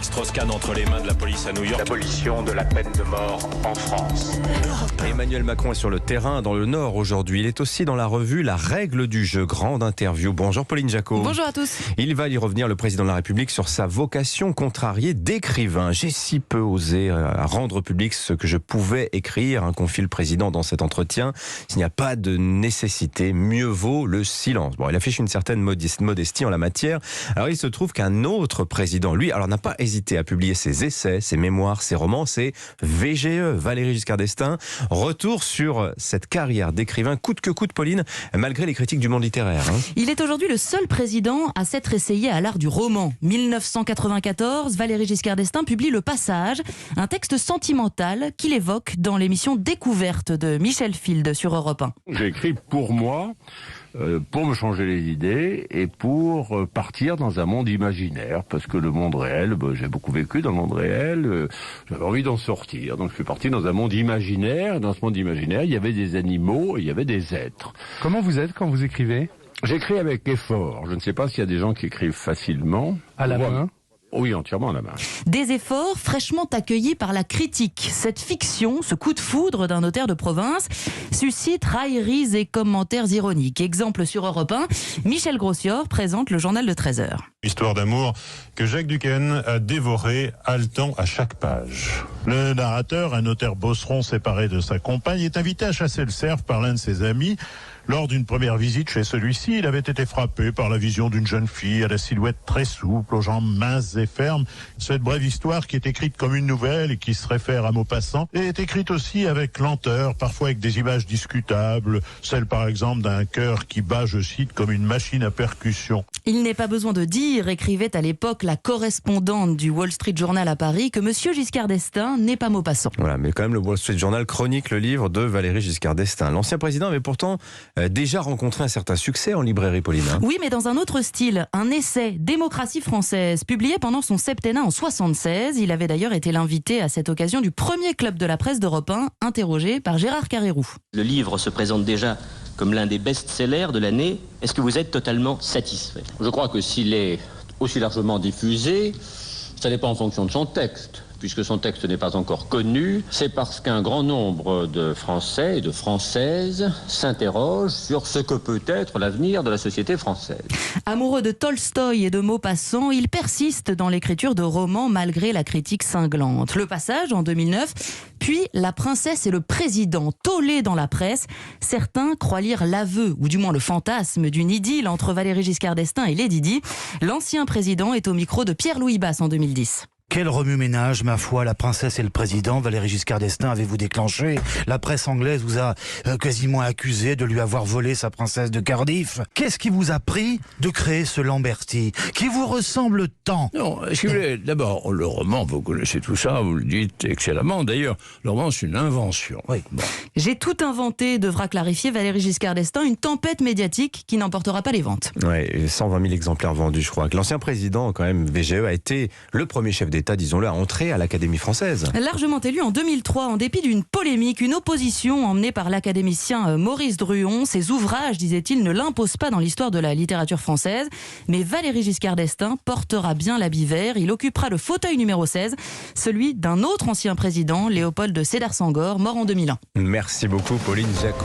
Félix Strauss-Kahn entre les mains de la police à New York. L'abolition de la peine de mort en France. Emmanuel Macron est sur le terrain dans le Nord aujourd'hui. Il est aussi dans la revue La règle du jeu. Grande interview. Bonjour Pauline Jacot. Bonjour à tous. Il va y revenir, le président de la République, sur sa vocation contrariée d'écrivain. J'ai si peu osé rendre public ce que je pouvais écrire, confie le président dans cet entretien. S'il n'y a pas de nécessité, mieux vaut le silence. Bon, il affiche une certaine modestie en la matière. Alors il se trouve qu'un autre président, lui, alors n'a pas hésité à publier ses essais, ses mémoires, ses romans. C'est VGE, Valéry Giscard d'Estaing. Retour sur cette carrière d'écrivain coûte que coûte, Pauline, malgré les critiques du monde littéraire. Il est aujourd'hui le seul président à s'être essayé à l'art du roman. 1994, Valéry Giscard d'Estaing publie Le Passage, un texte sentimental qu'il évoque dans l'émission Découverte de Michel Field sur Europe 1. J'ai écrit pour moi, pour me changer les idées et pour partir dans un monde imaginaire, parce que le monde réel, j'ai beaucoup vécu dans le monde réel, j'avais envie d'en sortir, donc je suis parti dans un monde imaginaire, et dans ce monde imaginaire, il y avait des animaux et il y avait des êtres. Comment vous êtes quand vous écrivez ? J'écris avec effort, je ne sais pas s'il y a des gens qui écrivent facilement. À la main ? Oui, entièrement à la main. Des efforts fraîchement accueillis par la critique. Cette fiction, ce coup de foudre d'un notaire de province, suscite railleries et commentaires ironiques. Exemple sur Europe 1, Michel Grossior présente le journal de 13h. Histoire d'amour que Jacques Duquesne a dévoré, haletant à chaque page. Le narrateur, un notaire bosseron séparé de sa compagne, est invité à chasser le cerf par l'un de ses amis. Lors d'une première visite chez celui-ci, il avait été frappé par la vision d'une jeune fille à la silhouette très souple, aux jambes minces et fermes. Cette brève histoire, qui est écrite comme une nouvelle et qui se réfère à Maupassant, est écrite aussi avec lenteur, parfois avec des images discutables, celle par exemple d'un cœur qui bat, je cite, comme une machine à percussion. Il n'est pas besoin de dire, écrivait à l'époque la correspondante du Wall Street Journal à Paris, que Monsieur Giscard d'Estaing n'est pas Maupassant. Voilà, mais quand même le Wall Street Journal chronique le livre de Valéry Giscard d'Estaing. L'ancien président avait pourtant déjà rencontré un certain succès en librairie, Pauline. Oui, mais dans un autre style. Un essai, Démocratie française, publié pendant son septennat en 76. Il avait d'ailleurs été l'invité à cette occasion du premier club de la presse d'Europe 1, interrogé par Gérard Carrérou. Le livre se présente déjà comme l'un des best-sellers de l'année. Est-ce que vous êtes totalement satisfait ? Je crois que s'il est aussi largement diffusé, ça n'est pas en fonction de son texte. Puisque son texte n'est pas encore connu, c'est parce qu'un grand nombre de Français et de Françaises s'interrogent sur ce que peut être l'avenir de la société française. Amoureux de Tolstoï et de Maupassant, il persiste dans l'écriture de romans malgré la critique cinglante. Le Passage en 2009, puis La Princesse et le Président, tollé dans la presse. Certains croient lire l'aveu, ou du moins le fantasme, d'une idylle entre Valéry Giscard d'Estaing et Lady Di. L'ancien président est au micro de Pierre-Louis Basse en 2010. Quel remue-ménage, ma foi, La Princesse et le Président, Valéry Giscard d'Estaing, avez-vous déclenché. La presse anglaise vous a quasiment accusé de lui avoir volé sa princesse de Cardiff. Qu'est-ce qui vous a pris de créer ce Lamberty, qui vous ressemble tant ? Non, si vous voulez, d'abord, le roman, vous connaissez tout ça, vous le dites excellemment. D'ailleurs, le roman, c'est une invention. Oui. Bon. J'ai tout inventé, devra clarifier Valéry Giscard d'Estaing, une tempête médiatique qui n'emportera pas les ventes. Ouais, 120 000 exemplaires vendus, je crois. L'ancien président, quand même, VGE, a été le premier chef d'État, disons-le, à entrer à l'Académie française. Largement élu en 2003, en dépit d'une polémique, une opposition emmenée par l'académicien Maurice Druon. Ses ouvrages, disait-il, ne l'imposent pas dans l'histoire de la littérature française. Mais Valéry Giscard d'Estaing portera bien l'habit vert. Il occupera le fauteuil numéro 16, celui d'un autre ancien président, Léopold Sédar Senghor, mort en 2001. Merci beaucoup, Pauline Jacot.